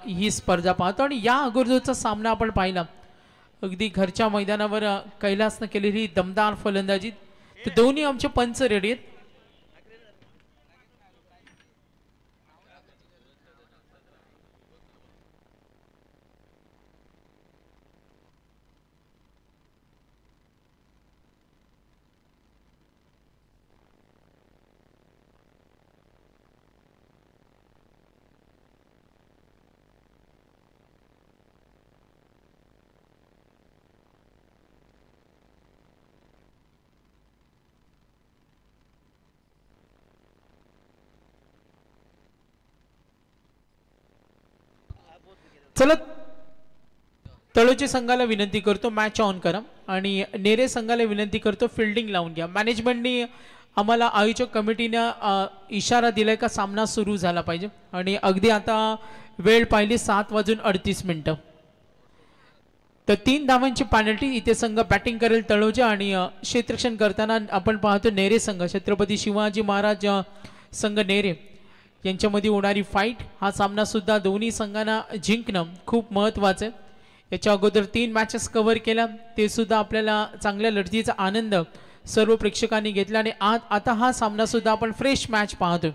ही स्पर्धा पाहतो आणि या अगोदरचा सामना आपण पाहिला अगदी घरच्या मैदानावर कैलासनं केलेली दमदार फलंदाजी तर दोन्ही आमचे पंच रेडी आहेत। चला तळोजी संघाला विनंती करतो मॅच ऑन करा आणि नेरे संघाला विनंती करतो फिल्डिंग लावून घ्या। मॅनेजमेंटनी आम्हाला आयोजक कमिटीने इशारा दिलाय का सामना सुरू झाला पाहिजे आणि अगदी आता वेळ पाहिली 7:38 तर 3 धावांची पेनल्टी इथे संघ बॅटिंग करेल तळोजा आणि क्षेत्ररक्षण करताना आपण पाहतो नेरे संघ छत्रपती शिवाजी महाराज संघ नेरे यांच्यामध्ये होणारी फाईट हा सामना सुद्धा दोन्ही संघांना जिंकणं खूप महत्त्वाचं आहे। याच्या अगोदर 3 मॅचेस कव्हर केल्या ते सुद्धा आपल्याला चांगल्या लढतीचा आनंद सर्व प्रेक्षकांनी घेतला आणि आता हा सामना सुद्धा आपण फ्रेश मॅच पाहतोय।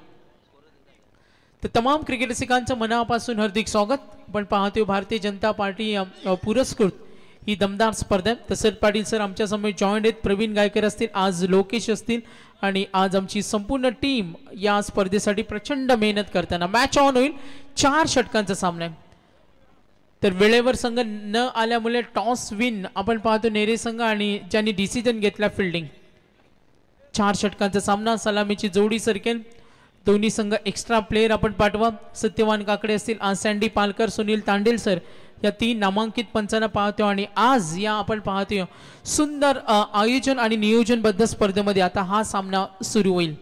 तर तमाम क्रिकेट रसिकांचं मनापासून हार्दिक स्वागत। आपण पाहतोय भारतीय जनता पार्टी पुरस्कृत ही दमदार स्पर्धा आहे। तसर पाटील सर आमच्या समोर जॉईंट आहेत, प्रवीण गायकर असतील, आज लोकेश असतील आणि आज आमची संपूर्ण टीम या स्पर्धेसाठी प्रचंड मेहनत करताना मॅच ऑन होईल। 4 षटकांचा सामना आहे तर वेळेवर संघ न आल्यामुळे टॉस विन आपण पाहतो नेरे संघ आणि ज्यांनी डिसिजन घेतला फिल्डिंग। 4 षटकांचा सामना सलामीची जोडी सरकेल। दोन्ही संघ एक्स्ट्रा प्लेयर आपण पाठवा। सत्यवान काकडे असतील, आज सँडी पालकर, सुनील तांडेल सर या 3 नामांकित पंचांना पाहतो आणि आज या आपण पाहतोय सुंदर आयोजन आणि नियोजनबद्ध स्पर्धेमध्ये आता हा सामना सुरू होईल।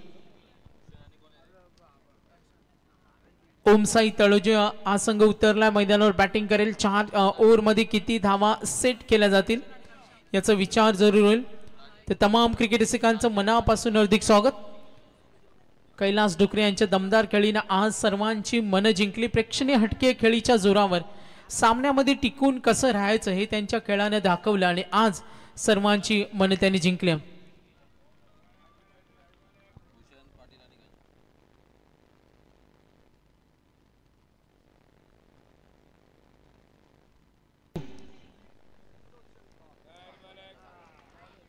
ओमसाई तळोजा हा संघ उतरला मैदानावर बॅटिंग करेल। 4 ओव्हरमध्ये किती धावा सेट केल्या जातील याचा विचार जरूर होईल। तर तमाम क्रिकेट रसिकांचं मनापासून हार्दिक स्वागत। कैलास डुकरे यांच्या दमदार खेळीने आज सर्वांची मन जिंकली। प्रेक्षणीय हटके खेळीच्या जोरावर सामन्यामध्ये टिकून कसं राहायचं हे त्यांच्या खेळाने दाखवलं आणि आज सर्वांची मन त्यांनी जिंकली।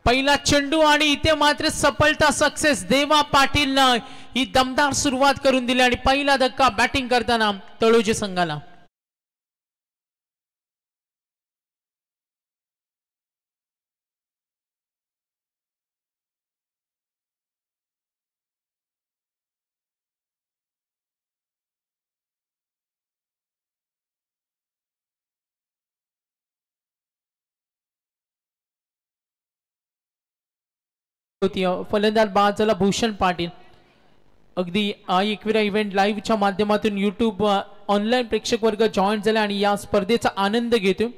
पहिला चेंडू आणि इथे मात्र सफलता सक्सेस देवा पाटीलने ही दमदार सुरुवात करून दिली आणि पहिला धक्का बॅटिंग करताना तळोजे संघाला। फलंदाज बाद झाला भूषण पाटील। अगदी एकविरा इव्हेंट लाईव्हच्या माध्यमातून यूट्यूब ऑनलाईन प्रेक्षक वर्ग जॉईन झाला आणि या स्पर्धेचा आनंद घेतो।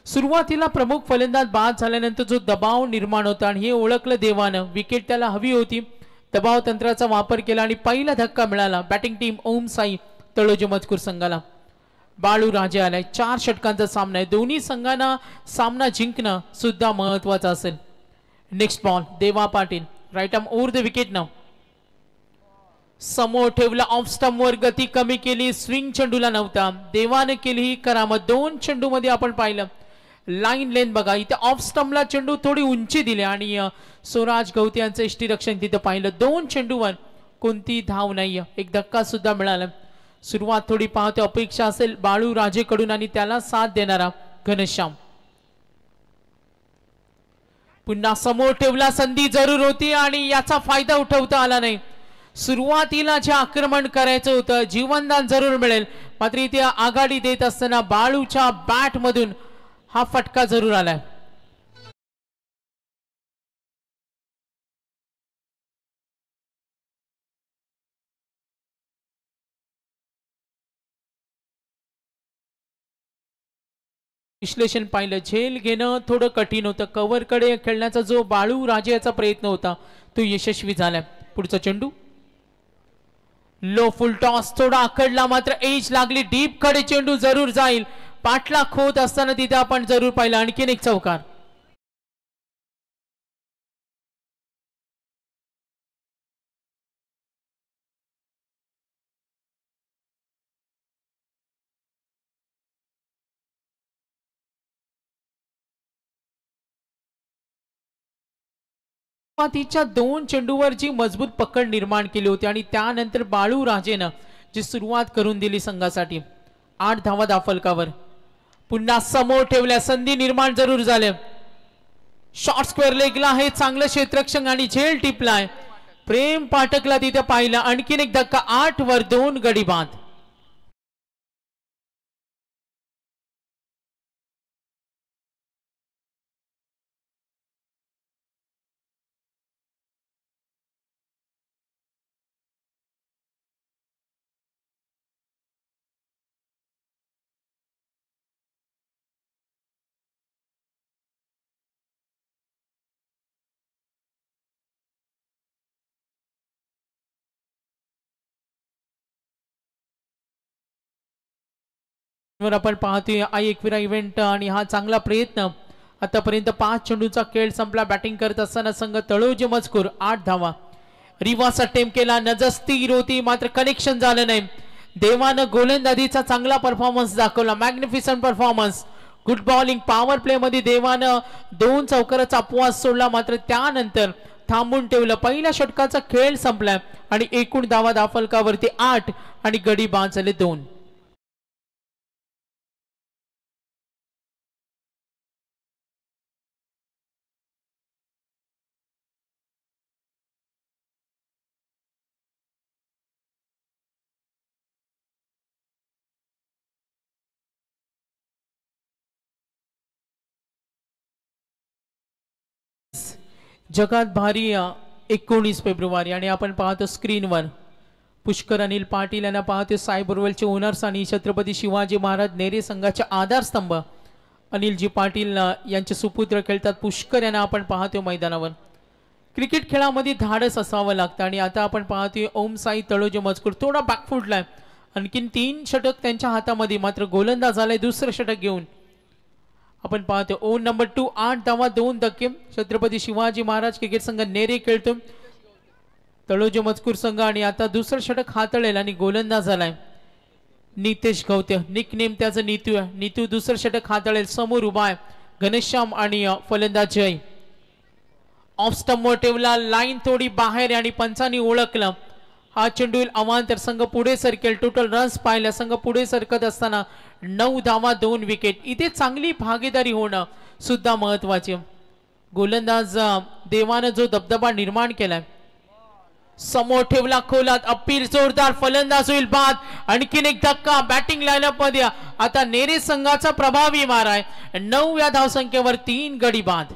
सुरुवातीला प्रमुख फलंदाज बाद झाल्यानंतर जो दबाव निर्माण होता आणि हे ओळखलं देवानं, विकेट त्याला हवी होती, दबाव तंत्राचा वापर केला आणि पहिला धक्का मिळाला बॅटिंग टीम ओम साई तळोजे मजकूर संघाला। बाळू राजे आलाय। 4 षटकांचा सामना आहे, दोन्ही संघांना सामना जिंकणं सुद्धा महत्वाचं असेल। Next ball Deva Patil, right arm over the wicket नाव, समोर ठेवला, ऑफ स्टंप वर गती कमी केली, स्विंग चेंडूला नव्हता, देवाने केली ही करामत। 2 चेंडू मध्ये आपण पाहिलं लाईन लेन बघा, इथे ऑफ स्टंपला चेंडू थोडी उंची दिली आणि स्वराज गवते यांचं यष्टीरक्षण तिथे पाहिलं। 2 चेंडूवर कोणती धाव नाही, एक धक्का सुद्धा मिळाला। सुरुवात थोडी पाहतो अपेक्षा असेल बाळू राजेकडून आणि त्याला साथ देणारा घनश्याम। पुन्हा समोर ठेवला, संधी जरूर होती आणि याचा फायदा उठवता आला नाही। सुरुवातीला जे आक्रमण करायचं होतं, जीवनदान जरूर मिळेल, मात्र इथे आघाडी देत असताना बाळूच्या बॅट मधून हा फटका जरूर आलाय। विश्लेषण पाहिलं, झेल घेणं थोडं कठीण होतं, कव्हर कडे खेळण्याचा जो बाळू राजे याचा प्रयत्न होता तो यशस्वी झालाय। पुढचा चेंडू लो फुल टॉस थोडा आखडला मात्र एज लागली डीप कडे चेंडू जरूर जाईल पाठला खोत असताना तिथे आपण जरूर पाहिलं आणखीन एक चौकार सुरुवातीच्या 2 चेंडूवर जी मजबूत पकड निर्माण केली होती आणि त्यानंतर बाळू राजेनं जी सुरुवात करून दिली संघासाठी 8 धावा दाफलकावर पुन्हा समोर ठेवल्या संधी निर्माण जरूर झाले शॉर्ट स्क्वेअर लेगला हे चांगलं क्षेत्ररक्षण आणि झेल टिपलाय प्रेम पाठकला तिथे पाहिलं आणखीन एक धक्का 8 वर 2 गडी बाद आपण पाहतोय आई एकविरा इव्हेंट आणि हा चांगला प्रयत्न आतापर्यंत 5 चेंडूचा खेळ संपला बॅटिंग करत असताना संघ तळोजे मजकूर 8 धावा रिवास अटेम्प्ट केला नजर स्थिर होती मात्र कनेक्शन झालं नाही देवानं गोलंदाजीचा चांगला परफॉर्मन्स दाखवला magnificent performance good bowling power play मध्ये देवानं 2 चौकाराचा अपवाद सोडला मात्र त्यानंतर थांबून ठेवलं पहिल्या षटकाचा खेळ संपलाय आणि एकूण धावा दाफलकावरती 8 आणि गडी बाद झाले 2 जगात भारी 19 फेब्रुवारी आणि आपण पाहतो स्क्रीनवर पुष्कर अनिल पाटील यांना पाहतो सायबरवेलचे ओनर्स आणि छत्रपती शिवाजी महाराज नेरे संघाचे आधारस्तंभ अनिलजी पाटील यांचे सुपुत्र खेळतात पुष्कर यांना आपण पाहतो मैदानावर क्रिकेट खेळामध्ये धाडस असावं लागतं आणि आता आपण पाहतोय ओम साई तळोजे मजकूर थोडा बॅकफुटलाय आणखीन 3 षटक त्यांच्या हातामध्ये मात्र गोलंदाज झालाय दुसरं षटक घेऊन आपण पाहतो ओन नंबर 2 8 धावा 2 धक्के छत्रपती शिवाजी महाराज क्रिकेट संघ नेरे खेळतो तळोजे मजकूर संघ आणि आता दुसरं षटक हातळेल आणि गोलंदाज झालाय नितेश गौते निक नेम त्याचं नीतू दुसरं षटक हातळेल समोर उभा आहे घनश्याम आणि फलंदाज जय ऑफ स्टंपवर ठेवला लाईन थोडी बाहेर आणि पंचांनी ओळखलं हा चेंडू अवांतर संघ पुढे सरकेल टोटल रन्स पाहिल्या संघ पुढे सरकत असताना 9 धावा 2 विकेट इथे चांगली भागीदारी होणं सुद्धा महत्वाचे गोलंदाज देवानं जो दबदबा निर्माण केलाय समोर ठेवला खोलात अपील जोरदार फलंदाज होईल बाद आणखीन एक धक्का बॅटिंग लाईनअप मध्ये आता नेरे संघाचा प्रभावी मार आहे 9व्या धावसंख्येवर 3 गडी बाद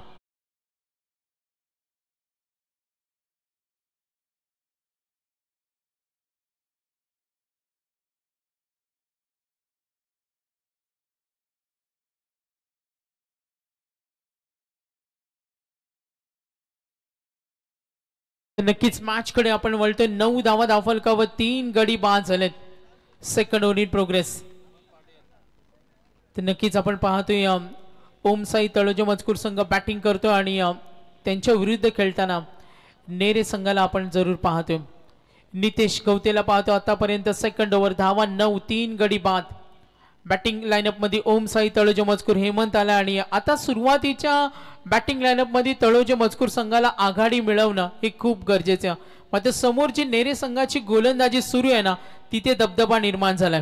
नक्कीच मॅच कडे आपण वळतोय 9 धावा दाफलकावर 3 गडी बाद झालेत सेकंड ओव्हर इन प्रोग्रेस तर नक्कीच आपण पाहतोय ओम साई तळोजे मजकूर संघ बॅटिंग करतो आणि त्यांच्या विरुद्ध खेळताना नेरे संघाला आपण जरूर पाहतोय नितेश गौतेला पाहतो आतापर्यंत सेकंड ओव्हर धावा 9 3 गडी बाद बॅटिंग लाईनअप मध्ये ओम साई तळोजे मजकूर हेमंत आला आणि आता सुरुवातीच्या बॅटिंग लाईनअप मध्ये तळोजे मजकूर संघाला आघाडी मिळवणं हे खूप गरजेचं मात्र समोर जी नेरे संघाची गोलंदाजी सुरू आहे ना तिथे दबदबा निर्माण झालाय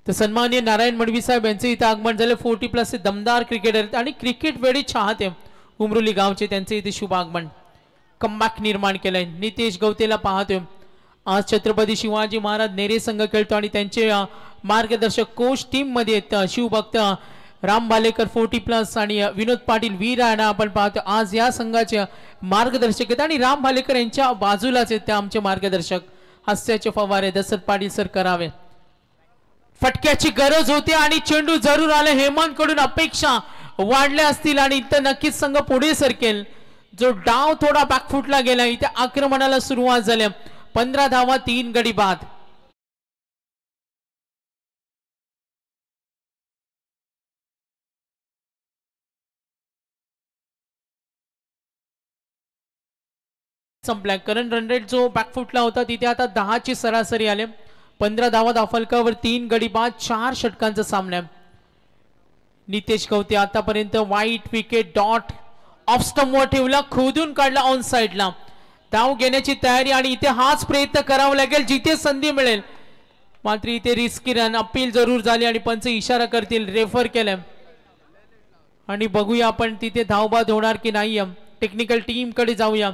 तर सन्माननीय नारायण मडवी साहेब यांचे इथे आगमन झाले 40+ हे दमदार क्रिकेटर आणि क्रिकेट वेळी चाहते उमरोली गावचे त्यांचे इथे शुभ आगमन कमबॅक निर्माण केलंय नितेश गौतेला पाहतोय आज छत्रपती शिवाजी महाराज नेरे संघ खेळतो आणि त्यांचे मार्गदर्शक कोच टीम मध्ये शिवभक्त राम भालेकर 40+ आणि विनोद पाटील वीर यांना आपण पाहतो आज या संघाचे मार्गदर्शक आहेत आणि राम भालेकर यांच्या बाजूलाच आहेत ते आमचे मार्गदर्शक हास्याचे फवारे दशरथ पाटील सर करावे फटक्याची गरज होती आणि चेंडू जरूर आले हेमंत कडून अपेक्षा वाढल्या असतील आणि इथं नक्कीच संघ पुढे सरकेल जो डाव थोडा बॅकफुटला गेला इथे आक्रमणाला सुरुवात झाली 15 धावा 3 गडी बाद. संपला. करंट रन रेट जो बॅकफुटला होता तिथे आता 10 ची सरासरी आले. 15 धावा दाफलकावर 3 गडी बाद 4 षटकांचा सामना. नितेश कवते आतापर्यंत वाईट विकेट डॉट ऑफ स्टंपवर ठेवला, खोदून काढला ऑन साइडला. धाव घेण्याची तयारी आणि इथे हाच प्रयत्न करावा लागेल जिथे संधी मिळेल. मात्र इथे रिस्की रन अपील जरूर झाली आणि पंच इशारा करतील, रेफर केलं. आणि बघूया आपण तिथे धावबाद होणार की नाही. टेक्निकल टीम कडे जाऊया.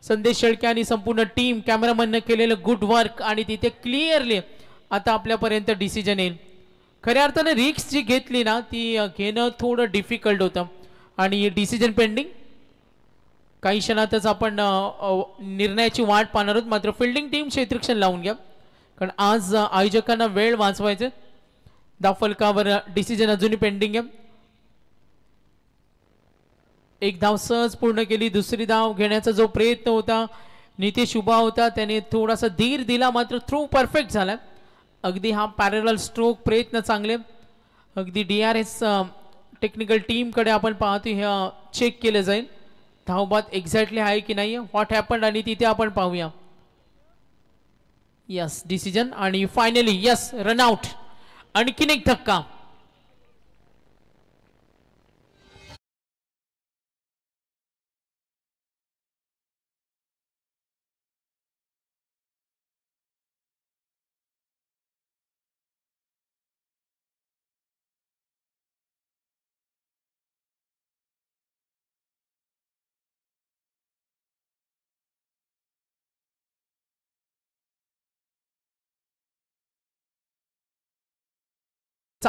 संदेश शेळके आणि संपूर्ण टीम कॅमेरामॅनने केलेलं गुड वर्क आणि तिथे क्लिअरली आता आपल्यापर्यंत डिसिजन येईल. खऱ्या अर्थाने रिस्क जी घेतली ना ती घेणं थोडं डिफिकल्ट होतं आणि डिसिजन पेंडिंग. काही क्षणातच आपण निर्णयाची वाट पाहणार आहोत. मात्र फिल्डिंग टीम क्षेत्ररक्षण लावून घ्या, कारण आज आयोजकांना वेळ वाचवायचे. दाफलकावर डिसिजन अजूनही पेंडिंग आहे. एक धाव सहज पूर्ण केली. दुसरी धाव घेण्याचा जो प्रयत्न होता नितेश उभा होता, त्याने थोडासा धीर दिला, मात्र थ्रो परफेक्ट झाला. अगदी हा पॅरलल स्ट्रोक प्रयत्न चांगले. अगदी DRS टेक्निकल टीम कडे आपण पाहतो, हे चेक केलं जाईल धावबाद एक्झॅक्टली आहे की नाही, व्हॉट हॅपन्ड, आणि तिथे आपण पाहूया. यस डिसिजन आणि फायनली यस रनआउट. आणखीन एक धक्का.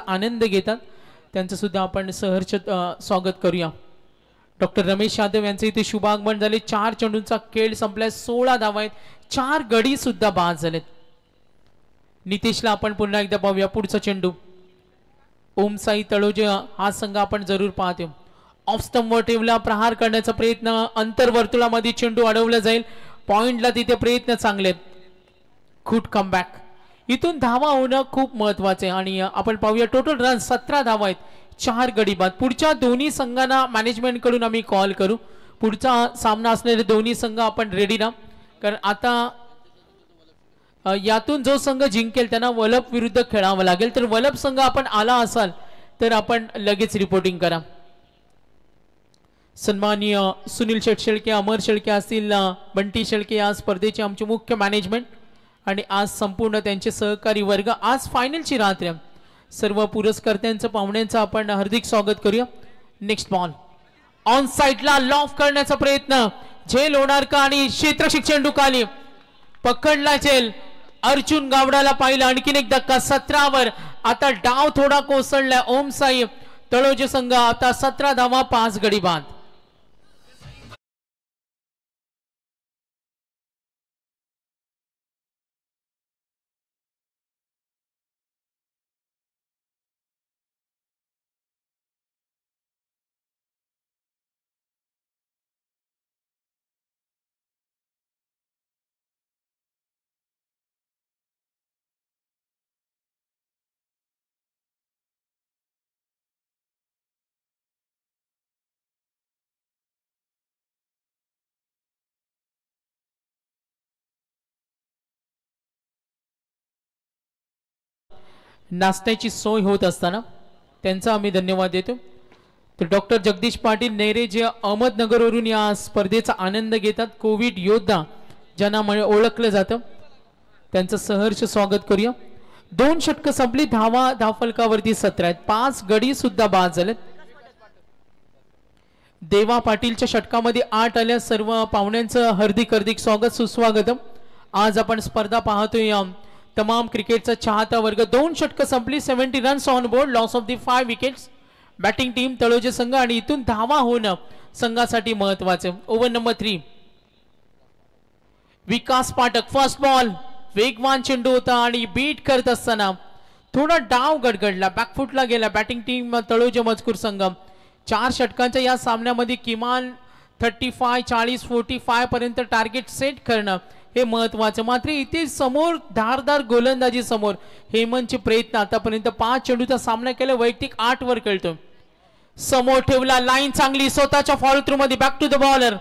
आनंद घेतात त्यांचं सुद्धा आपण सहर्ष स्वागत करूया. डॉक्टर रमेश यादव यांचे इथे शुभागमन झाले. 4 चेंडूंचा खेळ संपलाय. 16 धावा आहेत. 4 गडी सुद्धा बाद झालेत. नितेशला आपण पुन्हा एकदा पाहूया. पुढचा चेंडू ओमसाई तळोजे हा संघ आपण जरूर पाहतो. ऑफ स्टंपवर ठेवला, प्रहार करण्याचा प्रयत्न, अंतर्वर्तुळामध्ये चेंडू अडवला जाईल. पॉइंटला तिथे प्रयत्न चांगले. Good comeback. इथून धावा होणं खूप महत्वाचे आणि आपण पाहूया टोटल रन 17 धावा आहेत. 4 गडी बाद. पुढच्या दोन्ही संघांना मॅनेजमेंट कडून आम्ही कॉल करू. पुढचा सामना असलेले दोन्ही संघ आपण रेडी ना, कारण आता यातून जो संघ जिंकेल त्यांना वलप विरुद्ध खेळावं लागेल. तर वलप संघ आपण आला असाल तर आपण लगेच रिपोर्टिंग करा. सन्माननीय सुनील शेळके, अमर शेळके असतील, बंटी शेळके या स्पर्धेचे आमचे मुख्य मॅनेजमेंट आणि आज संपूर्ण त्यांचे सहकारी वर्ग. आज फायनलची रात्र. सर्व पुरस्कर्त्यांचं पाहुण्यांचं आपण हार्दिक स्वागत करूया. नेक्स्ट बॉल ऑन साइडला लॉफ करण्याचा प्रयत्न, झेल होणार का आणि क्षेत्ररक्षक चेंडू खाली पकडला. झेल अर्जुन गावडाला पाहिलं. आणखीन एक धक्का. 17 वर आता डाव थोडा कोसळलाय. ओमसाई तळोजे संघ आता 17 धावा 5 गडी बाद. नाश्त्याची सोय होत असताना त्यांचा आम्ही धन्यवाद देतो. तर डॉक्टर जगदीश पाटील नेरे जे अहमदनगरवरून या स्पर्धेचा आनंद घेतात, कोविड योद्धा ज्यांना ओळखलं जातं, त्यांचं सहर्ष स्वागत करूया. 2 षटकं संपली. धावा धावफलकावरती 17 आहेत. 5 गडी सुद्धा बाद झालेत. देवा पाटीलच्या षटकामध्ये 8 आल्या. सर्व पाहुण्यांचं हार्दिक स्वागत सुस्वागतम. आज आपण स्पर्धा पाहतोय तमाम क्रिकेटचा चाहता वर्ग. 2 षटकं संपली. 70 runs on board. Loss of the 5 wickets. Batting team Taloje संघ आणि इथून धावा होणं संघासाठी महत्वाचं. Over number 3. Vikas Pathak first ball. वेगवान चेंडू होता आणि बीट करत असताना थोडा डाव गडगडला, बॅकफुटला गेला. बॅटिंग टीम तळोजे मजकूर संघ 4 षटकांच्या या सामन्यामध्ये किमान 35 40 45 पर्यंत टार्गेट सेट करणं हे महत्वाचं. मात्र इथे समोर धारदार गोलंदाजी समोर हेमंतचे प्रयत्न आतापर्यंत 5 चेंडूचा सामना केला, वैयक्तिक 8 वर खेळतो. समोर ठेवला लाईन चांगली स्वतःच्या फॉलो थ्रू मध्ये. Back to the bowler,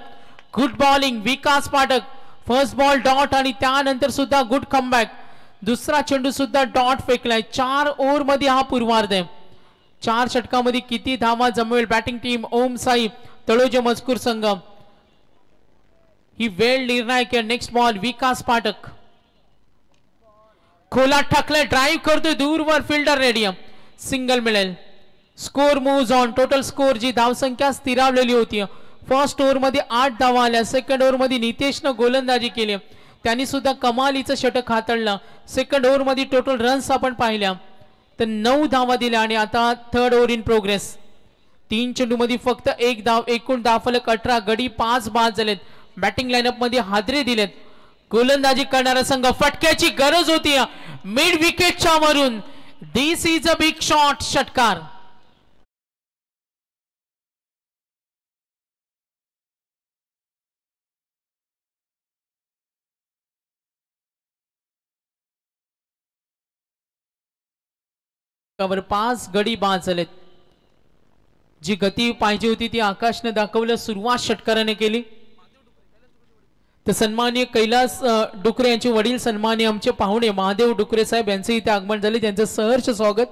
good bowling Vikas Pathak. First ball dot आणि त्यानंतर सुद्धा गुड कमबॅक. दुसरा चेंडू सुद्धा डॉट फेकलाय. 4 ओव्हर मध्ये हा पूर्वार्ध आहे. 4 षटकामध्ये किती धावा जमवेल बॅटिंग टीम ओम साई तळोजे मजकूर संघ. ही वेळ निर्णायक. नेक्स्ट बॉल विकास पाठक खोलात टाकलाय, ड्राईव्ह करतोय दूरवर, फिल्डर रेडी. सिंगल मिळेल. Score moves on. Total score जी धावसंख्या स्थिरावलेली होती. फर्स्ट ओव्हर मध्ये 8 धावा आल्या. सेकंड ओव्हर मध्ये नितेशनं गोलंदाजी केली, त्यांनी सुद्धा कमालीचं षटक हाताळलं. सेकंड ओव्हर मध्ये टोटल रन्स आपण पाहिल्या तर 9 धावा दिल्या. आणि आता थर्ड ओव्हर इन प्रोग्रेस. 3 चेंडू मध्ये फक्त 1 धाव. एकूण धावफलक 18, गडी 5 बाद झालेत. बॅटिंग लाईनअप मध्ये हादरे दिलेत. गोलंदाजी करणारा संघ, फटक्याची गरज होती मिड विकेटच्या वरून. दिस इज अ बिग शॉट. षटकार. वर 5 गडी बाद झालेत. जी गती पाहिजे होती ती आकाशने दाखवलं. सुरुवात षटकाराने केली तर सन्माननीय कैलास डुकरे यांचे वडील, सन्माननीय आमचे पाहुणे महादेव डुकरे साहेब यांचे इथे आगमन झाले. त्यांचं सहर्ष स्वागत.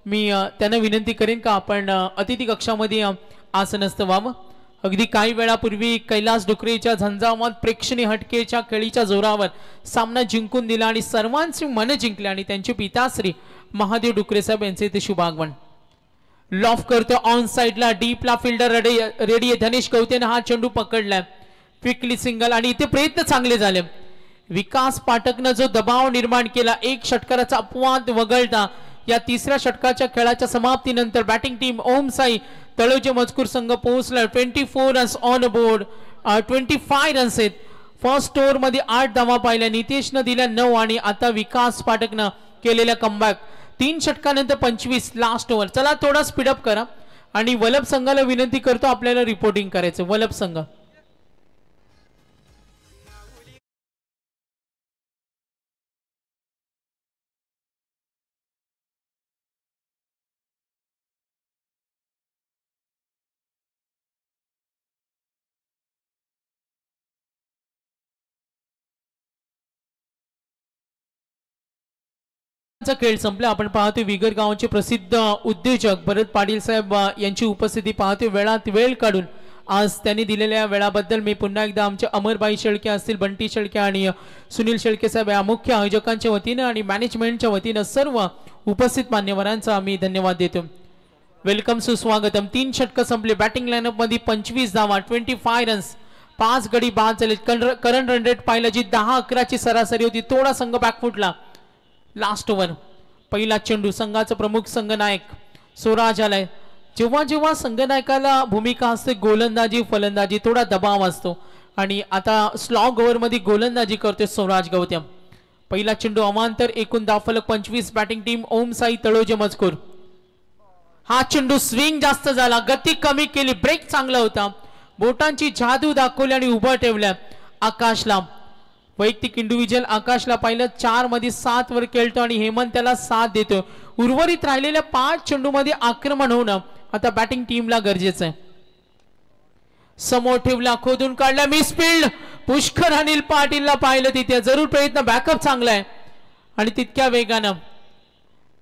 मी त्यांना विनंती करेन का आपण अतिथी कक्षामध्ये आसनस्थ व्हावं. अगदी काही वेळापूर्वी कैलास डुकरेच्या झंझावात प्रेक्षणीय हटकेच्या खेळीच्या जोरावर सामना जिंकून दिला आणि सर्वांची मन जिंकली. आणि त्यांचे पिताश्री महादेव डुकरे साहेब यांचे इथे शुभागमन. लॉफ करतो ऑन साइडला, डीपला फिल्डर रेडी. धनेश गवतेने हा चेंडू पकडलाय. Quickly single. आणि इथे प्रयत्न चांगले झाले. विकास पाठकनं जो दबाव निर्माण केला, एक षटकाराचा अपवाद वगळता या तिसऱ्या षटकाच्या खेळाच्या समाप्तीनंतर बॅटिंग टीम ओम साई तळोजे मजकूर संघ पोहोचला. 24 रन्स ऑन बोर्ड. 25 रन्स आहेत. फर्स्ट ओव्हर मध्ये 8 धावा पाहिल्या, नितेशनं दिल्या 9 आणि आता विकास पाठकनं केलेल्या कमबॅक. 3 षटकानंतर 25 last over. चला थोडा स्पीडअप करा आणि वल्लभ संघाला विनंती करतो आपल्याला रिपोर्टिंग करायचं. वल्लभ संघ. खेळ संपला. आपण पाहतोय विगर गावचे प्रसिद्ध उद्योजक भरत पाटील साहेब यांची उपस्थिती पाहतोय. वेळात वेळ काढून आज त्यांनी दिलेल्या वेळाबद्दल मी पुन्हा एकदा आमचे अमरबाई शेळके असतील, बंटी शेळके आणि सुनील शेळके साहेब या मुख्य आयोजकांच्या वतीने आणि मॅनेजमेंटच्या वतीने सर्व उपस्थित मान्यवरांचा आम्ही धन्यवाद देतो. वेलकम, सुस्वागतम. 3 षटक संपले. बॅटिंग लाईनअप मध्ये 25 धावा, 25 रन्स, 5 गडी बाद झाले. करंट रन रेट पाहिलं जी 10-11 ची सरासरी होती. थोडा संघ बॅकफुटला. लास्ट ओव्हर पहिला चेंडू. संघाचा प्रमुख संघनायक स्वराज आलाय. जेव्हा जेव्हा संघनायकाला भूमिका असते गोलंदाजी फलंदाजी थोडा दबाव असतो आणि आता स्लॉग ओव्हर मध्ये गोलंदाजी करतोय स्वराज गौतम. पहिला चेंडू अमांतर. एकूण धावफलक 25. बॅटिंग टीम ओम साई तळोजे मजकूर. हा चेंडू स्विंग जास्त झाला, गती कमी केली, ब्रेक चांगला होता, बोटांची जादू दाखवली आणि उभं ठेवल्या आकाशला. वैयक्तिक इंडिव्हिज्युअल आकाशला पाहिलं 4 मध्ये 7 वर खेळतो आणि हेमंत त्याला 7 देतो. उर्वरित राहिलेल्या 5 चेंडू मध्ये आक्रमण होणं आता बॅटिंग टीमला गरजेचं आहे. समोर ठेवला, खोदून काढला, मिस फील्ड. पुष्कर अनिल पाटीलला पाहिलं तिथे. जरूर प्रयत्न, बॅकअप चांगला आहे आणि तितक्या वेगानं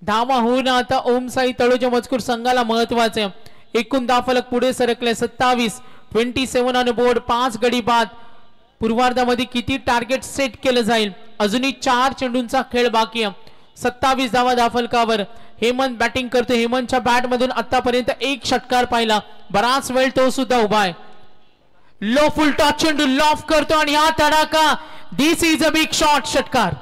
धावा होणं आता ओम साई तळोजे मजकूर संघाला महत्वाचे आहे. एकूण धावफलक पुढे सरकले 27. 27 ऑन बोर्ड, 5 गडी बाद. पूर्वार्धामध्ये किती टार्गेट सेट केलं जाईल? अजूनही 4 चेंडूंचा खेळ बाकी आहे. 27 धावा धावफलकावर. हेमंत बॅटिंग करतो. हेमंतच्या बॅट मधून आतापर्यंत 1 षटकार पाहिला. बराच वेळ तो सुद्धा उभा आहे. लो फुल टॉस चेंडू लॉफ करतो आणि हा तडाखा. दिस इज अ बिग शॉट. षटकार.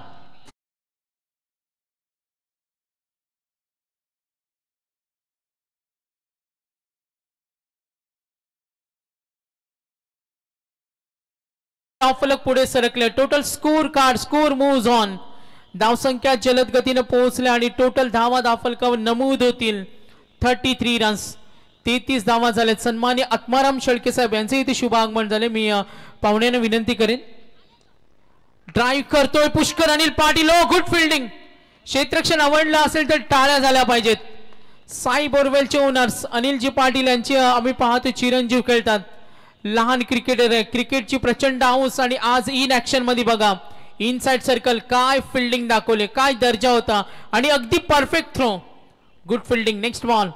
फलक पुढे सरकले. Total score card, score moves on. धावसंख्या जलद गतीने पोहोचल्या आणि टोटल धावा धावफलकावर नमूद होतील 33 रन्स. 33 धावा झाल्यात. सन्माननीय आत्माराम शेळके साहेब यांचे इथे शुभ आगमन झाले. मी पाहुण्यांना विनंती करेन ड्राईव्ह करतोय पुष्कर अनिल पाटील. ओ गुड फिल्डिंग. क्षेत्ररक्षण आवडलं असेल तर टाळ्या झाल्या पाहिजेत. साई बोरवेलचे ओनर्स अनिलजी पाटील यांची आम्ही पाहतो चिरंजीव खेळतात. लहान क्रिकेटर आहे. क्रिकेटची प्रचंड हाऊस आणि आज इन ऍक्शन मध्ये बघा इनसाइड सर्कल काय फिल्डिंग दाखवले, काय दर्जा होता आणि अगदी perfect throw. Good fielding. Next ball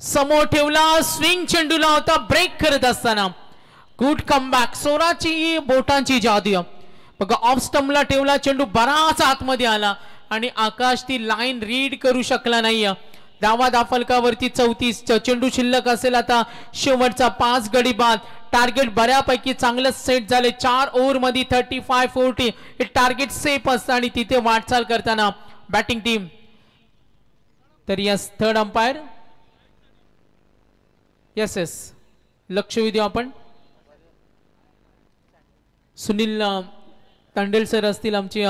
समोर ठेवला. स्विंग चेंडूला होता ब्रेक करत असताना गुड कमबॅक. सोराची बोटांची जादू बघा. ऑफ स्टंपला ठेवला चेंडू बराच आतमध्ये आला आणि आकाश ती लाईन रीड करू शकला नाही. धावा दाफलकावरती 34. चेंडू शिल्लक असेल आता शेवटचा 5 गडी बाद. टार्गेट बऱ्यापैकी चांगलं सेट झाले. 4 ओव्हर मध्ये 35-40 हे टार्गेट सेफ असतं आणि तिथे वाटचाल करताना बॅटिंग टीम. तर यस थर्ड अंपायर यस लक्ष देऊ आपण. सुनील तांडेल सर असतील आमचे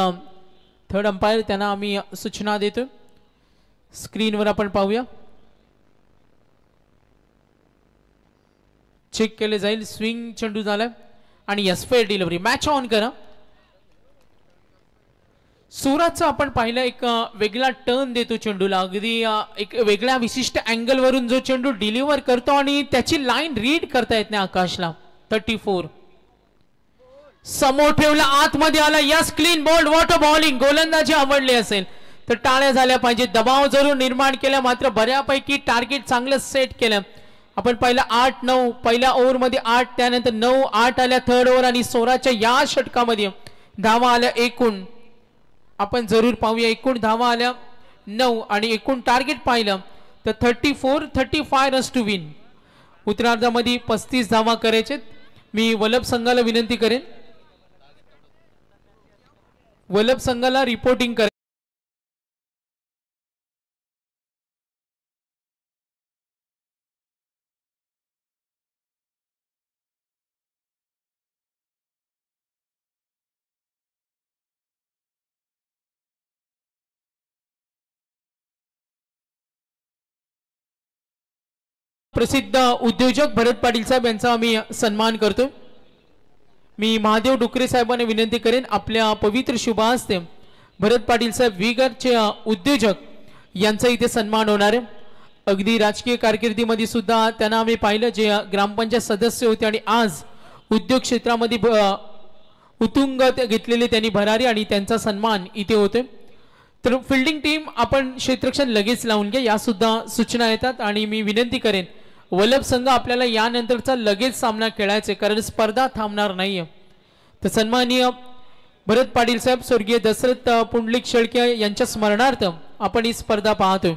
थर्ड अंपायर. त्यांना आम्ही सूचना देतो. स्क्रीनवर आपण पाहूया. चेक केले जाईल. स्विंग चेंडू झालाय आणि yes fair delivery. Match on करा. सुराजचा आपण पाहिलं एक वेगळा टर्न देतो चेंडूला. अगदी एक वेगळ्या विशिष्ट अँगल वरून जो चेंडू डिलिव्हर करतो आणि त्याची लाईन रीड करता येत नाही आकाशला. 34. समोर ठेवला आतमध्ये आला. Yes clean bowled. What a bowling. गोलंदाजी आवडली असेल तर टाळ्या झाल्या पाहिजे. दबाव जरूर निर्माण केला मात्र बऱ्यापैकी टार्गेट चांगलं सेट केलं. आपण पहिला 8-9 पहिल्या ओव्हर मध्ये 8 त्यानंतर 9-8 आल्या थर्ड ओव्हर आणि सोराच्या या षटकामध्ये धावा आल्या एकूण. आपण जरूर पाहूया एकूण धावा आल्या 9 आणि एकूण टार्गेट पाहिलं तर 34-35 रन्स टू विन. उत्तरार्धामध्ये 35 धावा करायचे. मी वल्लभ संघाला विनंती करेन वल्लभ संघाला रिपोर्टिंग करेन. प्रसिद्ध उद्योजक भरत पाटील साहेब यांचा आम्ही सन्मान करतो. मी महादेव डुकरे साहेबांना विनंती करेन आपल्या पवित्र शुभ हस्ते भरत पाटील साहेब विगरचे उद्योजक यांचा इथे सन्मान होणार आहे. अगदी राजकीय कारकिर्दीमध्ये सुद्धा त्यांना आम्ही पाहिलं जे ग्रामपंचायत सदस्य होते आणि आज उद्योग क्षेत्रामध्ये उतुंग घेतलेले त्यांनी भरारी आणि त्यांचा सन्मान इथे होते. तर फिल्डिंग टीम आपण क्षेत्ररक्षण लगेच लावून घ्या. या सुद्धा सूचना येतात आणि मी विनंती करेन वल्लभ संघ आपल्याला यानंतरचा लगेच सामना खेळायचा कारण स्पर्धा थांबणार नाहीये. तर सन्माननीय भरत पाटील साहेब स्वर्गीय दशरथ पुंडलिक शेळके यांच्या स्मरणार्थ आपण ही स्पर्धा पाहतोय.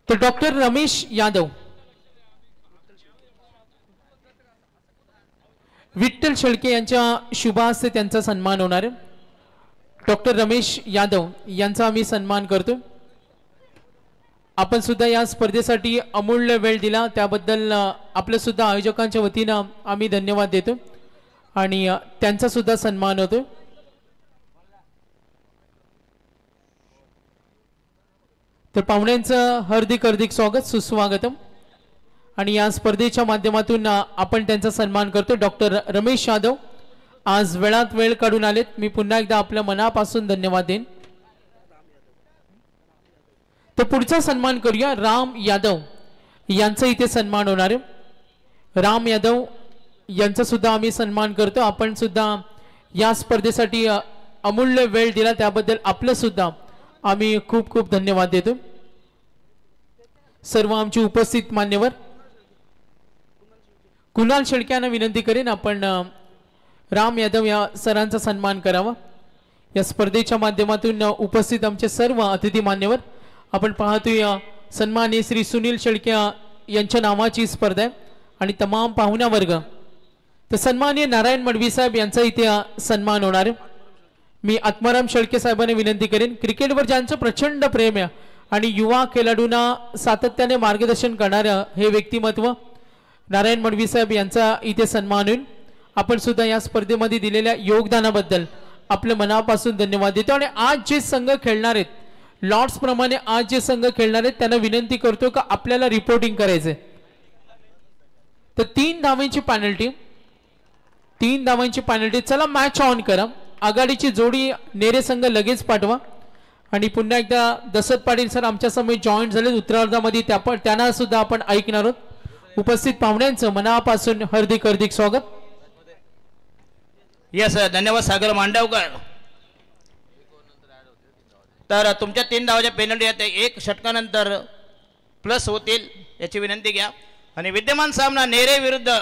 तर डॉक्टर रमेश यादव विठ्ठल शेळके यांच्या शुभ हस्ते त्यांचा सन्मान होणार आहे. डॉक्टर रमेश यादव यांचा आम्ही सन्मान करतो. आपण सुद्धा या स्पर्धेसाठी अमूल्य वेळ दिला त्याबद्दल आपल्या सुद्धा आयोजकांच्या वतीनं आम्ही धन्यवाद देतो आणि त्यांचा सुद्धा सन्मान होतो. तर पाहुण्यांचं हार्दिक स्वागत सुस्वागतम आणि या स्पर्धेच्या माध्यमातून आपण त्यांचा सन्मान करतो. डॉक्टर रमेश यादव आज वेळात वेळ काढून आलेत. मी पुन्हा एकदा आपल्या मनापासून धन्यवाद देईन. तर पुढचा सन्मान करूया. राम यादव यांचा इथे सन्मान होणार आहे. राम यादव यांचा सुद्धा आम्ही सन्मान करतो. आपण सुद्धा या स्पर्धेसाठी अमूल्य वेळ दिला त्याबद्दल आपलं सुद्धा आम्ही खूप खूप धन्यवाद देतो. सर्व आमचे उपस्थित मान्यवर. कुणाल शेळके यांना विनंती करेन आपण राम यादव या सरांचा सन्मान करावा. या स्पर्धेच्या माध्यमातून उपस्थित आमचे सर्व अतिथी मान्यवर. आपण पाहतोय सन्माननीय श्री सुनील शेळके यांच्या नावाची स्पर्धा आहे आणि तमाम पाहुण्या वर्ग. तर सन्माननीय नारायण मडवी साहेब यांचा इथे सन्मान होणार आहे. मी आत्माराम शेळके साहेबांना विनंती करेन क्रिकेटवर ज्यांचं प्रचंड प्रेम आहे आणि युवा खेळाडूंना सातत्याने मार्गदर्शन करणारं हे व्यक्तिमत्व नारायण मडवी साहेब यांचा इथे सन्मान होईल. आपण सुद्धा या स्पर्धेमध्ये दिलेल्या योगदानाबद्दल आपल्या मनापासून धन्यवाद देतो आणि आज जे संघ खेळणार आहेत लॉर्ड्स प्रमाणे आज जे संघ खेळणार आहेत त्यांना विनंती करतो का आपल्याला रिपोर्टिंग करायचंय। तर 3 धावांची पेनल्टी 3 धावांची पेनल्टी। चला मॅच ऑन करा। आघाडीची जोडी नेरे संघ लगेच पाठवा आणि पुन्हा एकदा दसत पाटील सर आमच्या समोर जॉईंट झाले उत्तरार्धामध्ये त्यांना सुद्धा आपण ऐकणार आहोत। उपस्थित पाहुण्यांचं मनापासून हार्दिक हार्दिक स्वागत। यस धन्यवाद सागर मांडवकर। तर तुमच्या 3 धावाच्या पेनल्टी आहेत 1 षटकानंतर प्लस होतील याची विनंती घ्या। आणि विद्यमान सामना नेरे विरुद्ध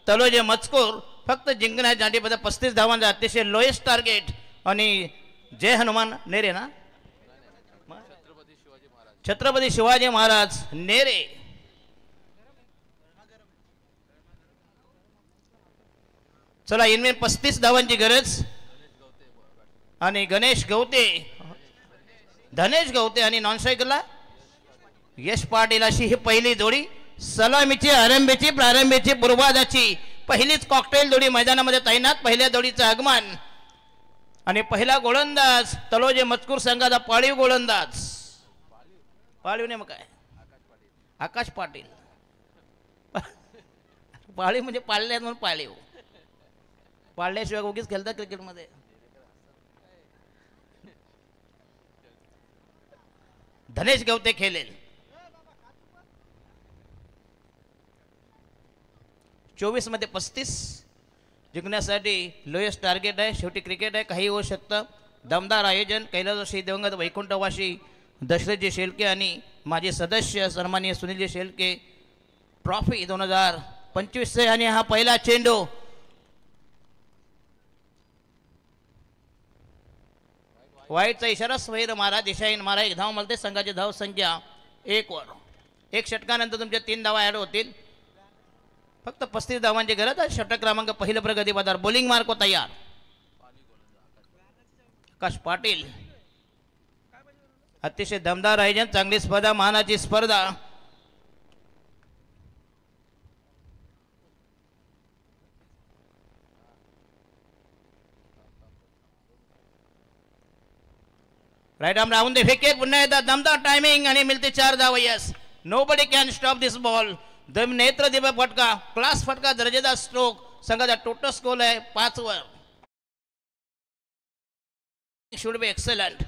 तलोजे मजकूर फक्त जिंकण्यासाठी 35 धावांचा अतिशय लोएस्ट टार्गेट आणि जय हनुमान नेरे ना छत्रपती शिवाजी महाराज नेरे। चला इनमें 35 धावांची गरज आणि गणेश गवते धनेश गवते आणि नॉन स्ट्रायकरला यश पाटील अशी ही पहिली जोडी सलामीची आरंभीची प्रारंभीची पूर्वाधाची पहिलीच कॉकटेल जोडी मैदानामध्ये तैनात। पहिल्या जोडीचं आगमन आणि पहिला गोलंदाज तलोजे मजकूर संघाचा पाळीव गोलंदाज पाळीव ने मग काय आकाश पाटील पाळीव म्हणजे पाळल्यात म्हणून पाळीव पाळल्याशिवाय उगीच खेळतात क्रिकेटमध्ये। धनेश गवते खेळेल 24 मध्ये 35 जिंकण्यासाठी लोएस्ट टार्गेट आहे। शेवटी क्रिकेट आहे काही होऊ शकतं। दमदार आयोजन कैलासवासी दिवंगत वैकुंठवासी दशरथजी शेळके आणि माजी सदस्य सन्माननीय सुनीलजी शेळके ट्रॉफी 2025 आणि हा पहिला चेंडू वाईटचा इशारा स्वैर मारा दिशाहीन मारा। 1 धाव मिळते संघाची धाव संख्या 1 वर। 1 षटकानंतर तुमच्या 3 धावा ऍड होतील। फक्त 35 धावांची गरज आहे। षटक क्रमांक पहिलं प्रगती पदार बॉलिंग मार्को तयार आकाश पाटील। अतिशय दमदार आयोजन चांगली स्पर्धा मानाची स्पर्धा। Right arm round the wicket पुन्हा एकदा दमदार टायमिंग आणि मिळते 4 धावा। Yes nobody can stop this ball. दम नेत्र दिव्य फटका क्लास फटका दर्जेदार स्ट्रोक संघाचा टोटल स्कोर आहे 5 वर। Should be excellent.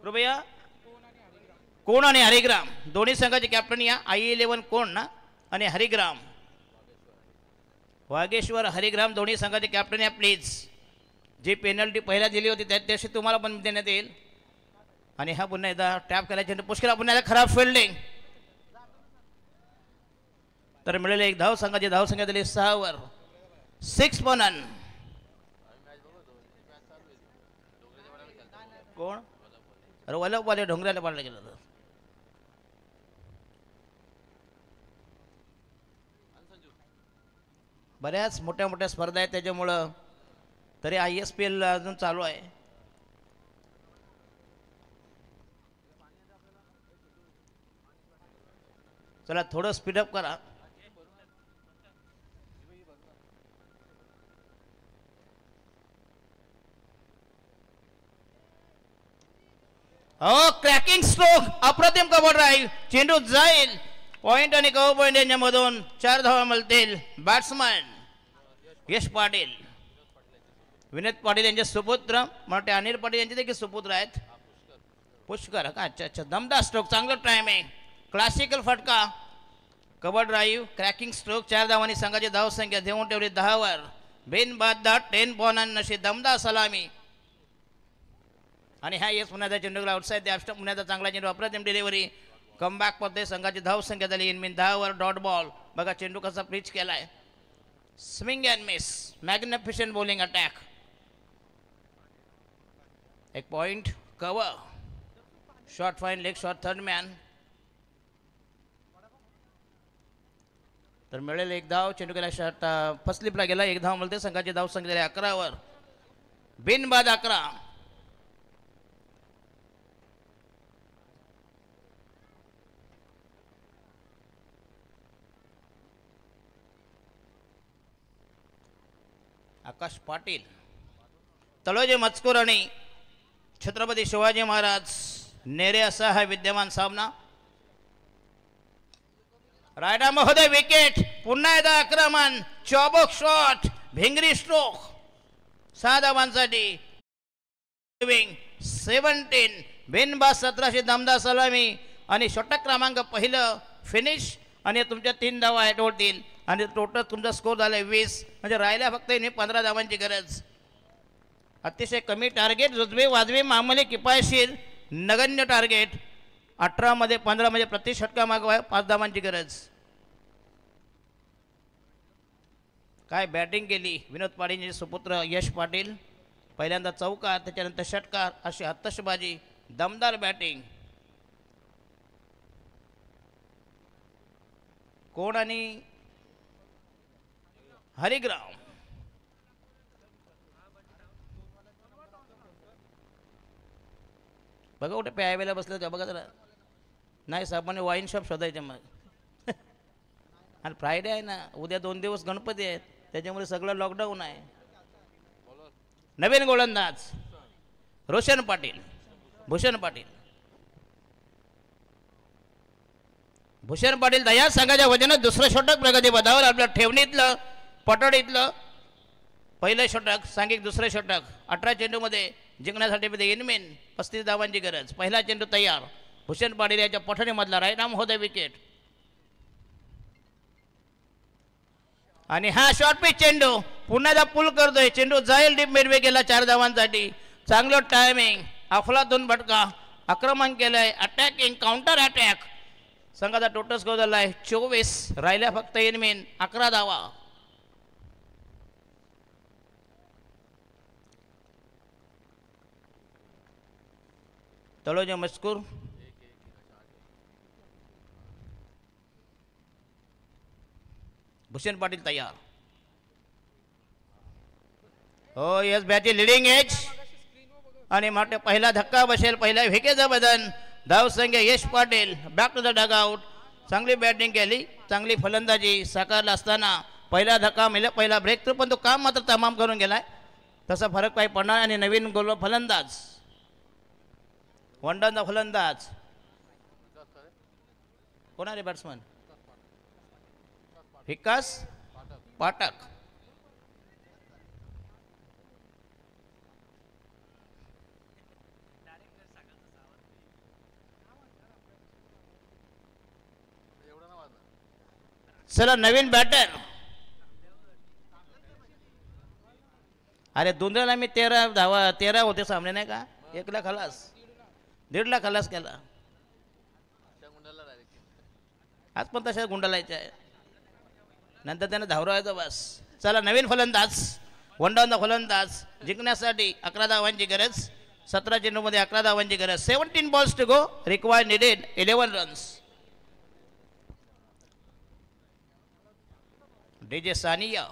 रुपया कोण आणि हरिग्राम दोन्ही संघाचे कॅप्टन या I11 कोण ना आणि हरिग्राम वागेश्वर हरिग्राम दोन्ही संघाचे कॅप्टन या प्लीज। जी पेनल्टी पहिला दिली होती त्या दिवशी तुम्हाला पण देण्यात येईल। आणि हा पुन्हा एकदा टॅप केल्याच्या पुष्कळ पुन्हा एकदा खराब फिल्डिंग तर मिळेल 1 धाव। संघाची धाव संख्या दिली 6 वर 6 पॉनन कोण अरे वल्लभवाले ढोंगऱ्याला पाडलं गेलं होतं। बऱ्याच मोठ्या मोठ्या स्पर्धा आहेत त्याच्यामुळं तरी ISPL अजून चालू आहे। चला थोडं स्पीडअप करा। क्रॅकिंग स्ट्रोक अप्रतिम कव्हर ड्राईव्ह चेंडू जाईल पॉइंट आणि कव्हर पॉइंट यांच्यामधून 4 धावा मिळतील। बॅट्समन यश पाटील विनोद पाटील यांचे सुपुत्र मोठे अनिल पाटील यांचे देखील सुपुत्र आहेत पुष्कर का अच्छा दमदार स्ट्रोक चांगलं टायमिंग क्लासिकल फटका कव्हर ड्राईव्ह क्रॅकिंग स्ट्रोक 4 धावांनी संघाची धाव संख्या देऊन ठेवली 10 वर। बिनबाद 10 पॉनन अशी दमदार सलामी आणि हा येस पुन्हा चेंडूला आउटसाइड द ऑफ पुन्हा चांगला चेंडू अप्रतिम डिलिव्हरी कमबॅक पद्धती संघाची धाव संख्या झाली इन 10 वर डॉट बॉल। बघा चेंडू कसा पिच केलाय swing and miss magnificent bowling attack. 1 point cover shot fine leg shot third man तर मिळेल 1 धाव। चेंडू गेला शॉट फर्स्ट स्लिपला गेला 1 धाव मिळते संघाची धाव संख्या झाली 11 वर बिनबाद 11। आकाश पाटील. तळोजे मजकूर आणि छत्रपती शिवाजी महाराज नेरे असा हा विद्यमान सामना. रायडा महोदय विकेट. पुन्हा एकदा आक्रमण. चॉबॉक शॉट. भिंगरी स्ट्रोक. 6 धावांसाठी 17. बिनबाद 17 दमदार सलामी आणि षटक क्रमांक पहिलं फिनिश आणि तुमच्या 3 धावा ॲट होतील आणि टोटल तुमचा स्कोर झाला 20. म्हणजे राहिल्या फक्त 15 धावांची गरज. अतिशय कमी टार्गेट. जुजबे वाजवी मामूली किफायतशीर नगण्य टार्गेट. 18 मध्ये 15 म्हणजे प्रति षटका मागवाय 5 धावांची गरज. काय बॅटिंग केली विनोद पाटीलचे सुपुत्र यश पाटील. पहिल्यांदा चौकार त्याच्यानंतर षटकार अशी आतषबाजी. दमदार बॅटिंग. कोण आणि हरिग्राम. बघा कुठे प्यायला बसलं का बघा जरा. नाही साहेबांनी वाईन शॉप शोधायचे मग. आणि फ्रायडे आहे ना उद्या 2 दिवस गणपती आहेत त्याच्यामुळे सगळं लॉकडाऊन आहे. नवीन गोलंदाज रोशन पाटील. भूषण पाटील. भूषण पाटील दया संघाच्या वजनात दुसरं षटक प्रगती पदावर. आपल्या ठेवणीतलं पटोडीतलं पहिलं षटक सांघिक दुसरं षटक. 18 चेंडूमध्ये जिंकण्यासाठी मध्ये इनमेन 35 धावांची गरज. पहिला चेंडू तयार. भूषण पाटील याच्या पठणीमधला रायडा महोदय विकेट. आणि हा शॉर्ट पिच चेंडू पुन्हा पुल करतोय. चेंडू जाईल डीप मिडवे गेला 4 धावांसाठी. चांगलं टायमिंग. अफलातून भटका. आक्रमण केलंय. Attacking counter attack. संघाचा टोटल स्कोर झाला आहे 24. राहिल्या फक्त इनमेन 11 धावा. तळोजे मजकूर. भूषण पाटील तयार. हो यस बॅटी लिडिंग एज आणि मोठे पहिला धक्का बसेल. पहिल्या विकेटचं बदन. धावसंख्या Yash Patil back to the dugout. चांगली बॅटिंग केली. चांगली फलंदाजी साकारला असताना पहिला धक्का मिळाला. पहिला ब्रेक थ्रू पण तो काम मात्र तमाम करून गेलाय. तसा फरक काही पडणार. आणि नवीन गोल फलंदाज वंडाचा फलंदाज कोण आहे बॅट्समन विकास पाठक. चला नवीन बॅटर. अरे दुंद्याला मी 13 होते सामने नाही का. 1 ला खलास 1.5 लाख खलास केला. आज पण तशाच गुंडालायचे आहे. नंतर त्यानं धावरायचं बस. चला नवीन फलंदाज वंडाचा फलंदाज. जिंकण्यासाठी 11 धावांची गरज. 17 चेंडूमध्ये 11 धावांची गरज. 17 balls to go. Required needed 11 runs. DJ Sania.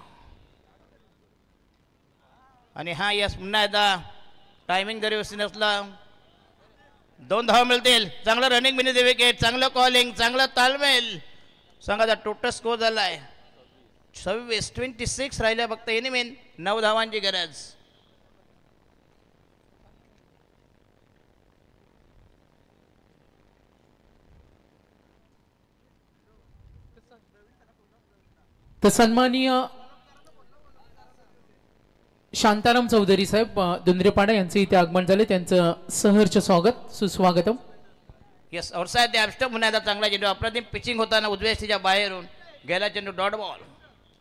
आणि हा यस पुन्हा एकदा टायमिंग जरी व्यवस्थित नसला 2 धावा मिळतील. चांगलं रनिंग मिनिट विकेट. चांगलं कॉलिंग. चांगलं तालमेल. संघाचा टोटल स्कोर झाला आहे 26. राहिल्या फक्त इनिमेन 9 धावांची गरज. तर सन्माननीय शांताराम चौधरी साहेब दुंद्रेपाडा यांचे इथे आगमन झाले. त्यांचं सहर्ष स्वागत सुस्वागतम. यस औरसाहेब ते अष्टक पुन्हा एकदा चांगला चेंडू. अप्रतिम पिचिंग होताना उजव्या स्थितीच्या बाहेरून गेला चेंडू डॉट बॉल.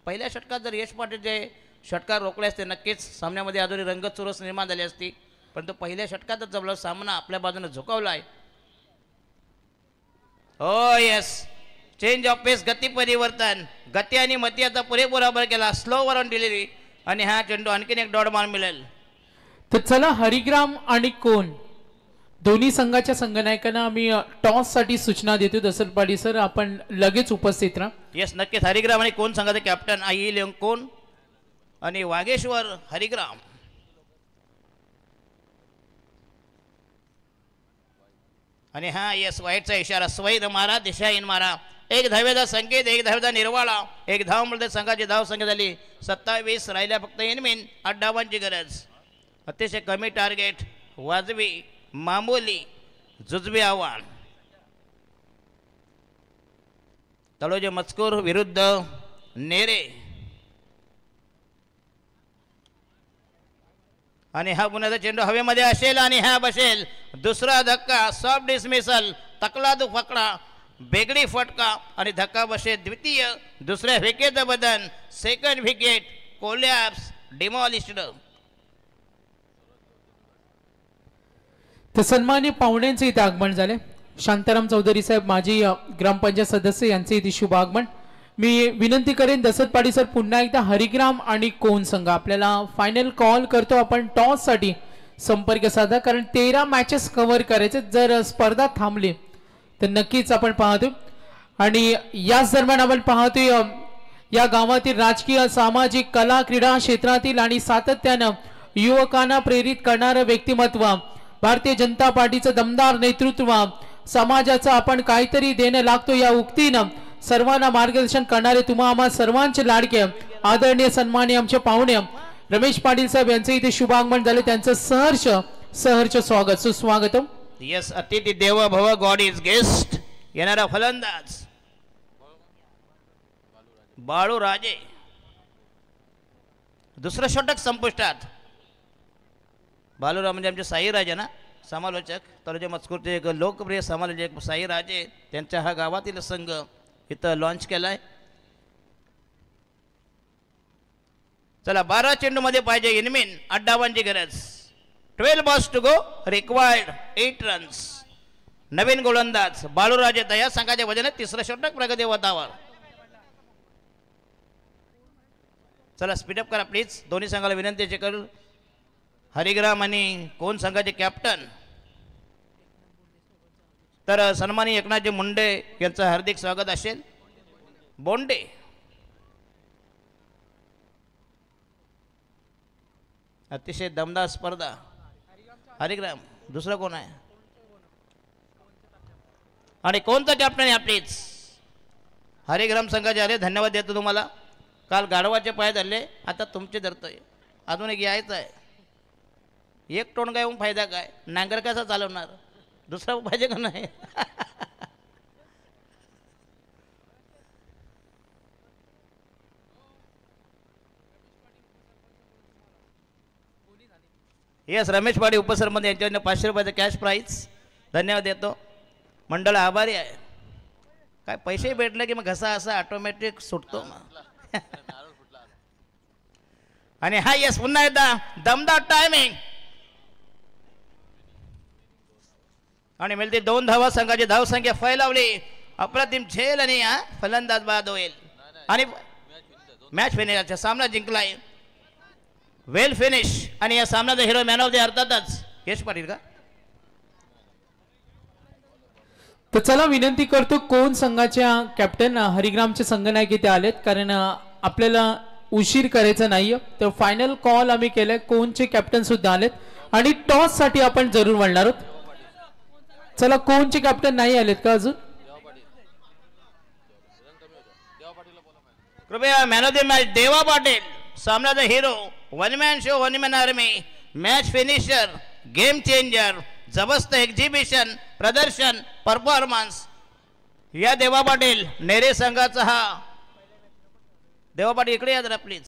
पहिल्या षटकात जर यश पाटीलचे षटकार रोखले असते नक्कीच सामन्यामध्ये अजूनही रंगत चुरस निर्माण झाली असती. परंतु पहिल्या षटकातच जवळ सामना आपल्या बाजूने झुकवला आहे. हो यस चेंज ऑफ पेस. गती परिवर्तन. गती आणि मती आता पुरेपूर वापर केला. स्लो वर ऑन डिलिव्हरी आणि हा चेंडू आणखीन एक डॉट बॉल मिळेल. तर चला हरिग्राम आणि कोण दोन्ही संघाच्या संघनायकांना आम्ही टॉस साठी सूचना देतो. दसरपाडी सर आपण लगेच उपस्थित राहा. यस नक्कीच. हरिग्राम आणि कोण संघाचे कॅप्टन आई कोण आणि वागेश्वर हरिग्राम. आणि हा यस वाईटचा इशारा. स्वैर मारा दिशाहीन मारा. एक धावेचा संकेत, एक धावेचा निर्वाळा, एक धाव मिळते. संघाची धाव संख्या झाली 27. राहिल्या फक्त इनमिन 8 धावांची गरज. अतिशय कमी टार्गेट, वाजवी, मामूली, जुजबी आव्हान. तळोजे मजकूर विरुद्ध नेरे. आणि हा पुण्याचा चेंडू हवेमध्ये असेल आणि हा बसेल. दुसरा धक्का, सॉफ्ट डिसमिसल, तकलादू फकडा, बेगडी फटका आणि धक्का बसेल. द्वितीय, दुसऱ्या विकेटचं बदन, सेकंड विकेट, कोलॅप्स, डिमॉलिश्ड. तर सन्मान्य पाहुण्यांचे इथे आगमन झाले. शांताराम चौधरी साहेब माजी ग्रामपंचायत सदस्य यांचे इथे शुभ आगमन. मी विनंती करेन दसत पाडी सर पुन्हा एकदा हरिग्राम आणि कोण संघ आपल्याला फायनल कॉल करतो. आपण टॉस साठी संपर्क साधा, कारण 13 मॅचेस कव्हर करायचे. जर स्पर्धा थांबली तर नक्कीच आपण पाहतो. आणि याच दरम्यान आपण पाहतोय या गावातील राजकीय, सामाजिक, कला, क्रीडा क्षेत्रातील आणि सातत्यानं युवकांना प्रेरित करणारं व्यक्तिमत्व, भारतीय जनता पार्टीचं दमदार नेतृत्व, समाजाचं आपण काहीतरी देणं लागतो या उक्तीनं सर्वांना मार्गदर्शन करणारे तुम्हा आम्हा सर्वांचे लाडके आदरणीय सन्माननीय आमचे पाहुणे रमेश पाटील साहेब यांचे इथे शुभागमन झाले. त्यांचं सहर्ष स्वागत, सुस्वागतम. यस, अतिथी देव भव, गॉड इज गेस्ट. येणारा फलंदाज बाळू राजे. दुसरं षटक संपुष्टात. बालूराव म्हणजे आमचे साई राजे ना, समालोचक, तळोजे मजकूरचे एक लोकप्रिय समालोचक साई राजे. त्यांच्या हा गावातील संघ इथं लॉन्च केलाय. चला, 12 चेंडू मध्ये पाहिजे इनमिन, 8 धावांची गरज. 12 balls to go, required 8 runs. नवीन गोलंदाज बाळूराजे तयार. संघाच्या वजने तिसरं षटक प्रगती वतावर. चला स्पीडअप करा प्लीज. दोन्ही संघाला विनंती करू. हरिग्राम आणि कोण संघाचे कॅप्टन तर सन्माननीय एकनाथजी मुंडे यांचं हार्दिक स्वागत असेल. बोंडे. अतिशय दमदार स्पर्धा. हरिग्राम. दुसरं कोण आहे आणि कोणतं कॅप्टन आहे प्लीज. हरिग्राम संघाचे आले, धन्यवाद देतो तुम्हाला. काल गाढवाचे पाय धरले, आता तुमचे धरतोय. अजून एक यायचं आहे. एक टोन काय होऊन फायदा काय, नांगर कसा चालवणार, दुसरा पाहिजे का नाही. येस, रमेश पाडी उपसरपंच यांच्याकडनं 500 रुपयाचं कॅश प्राईज धन्यवाद देतो. मंडळ आभारी आहे. काय पैसे भेटले की मग घसा असा ऑटोमॅटिक सुटतो. आणि हा येस पुन्हा एकदा दमदार टायमिंग आणि मिळते 2 धावा. संघाची धाव संख्या फैलावली. अप्रतिम झेल आणि फलंदाज बाद होईल आणि मॅच फिनिशचा सामना जिंकलाय. वेल फिनिश. आणि या सामन्याचा हिरो मॅन ऑफ द अर्थातच यश पाटील का. तर चला विनंती करतो कोण संघाच्या कॅप्टन हरिग्रामचे संघनायक इथे आलेत, कारण आपल्याला उशीर करायचा नाहीये. तर फायनल कॉल आम्ही केलाय. कोणचे कॅप्टन सुद्धा आलेत आणि टॉस साठी आपण जरूर वळणार आहोत. चला, कोणचे कॅप्टन नाही आलेत का अजून. कृपया मॅन ऑफ द मॅच देवा पाटील. सामन्याचा hero, one man show, one man army, match finisher, game changer, जबरदस्त एक्झिबिशन, प्रदर्शन, परफॉर्मन्स या देवा पाटील नेरे संघाचा. हा देवा पाटील इकडे या जरा प्लीज.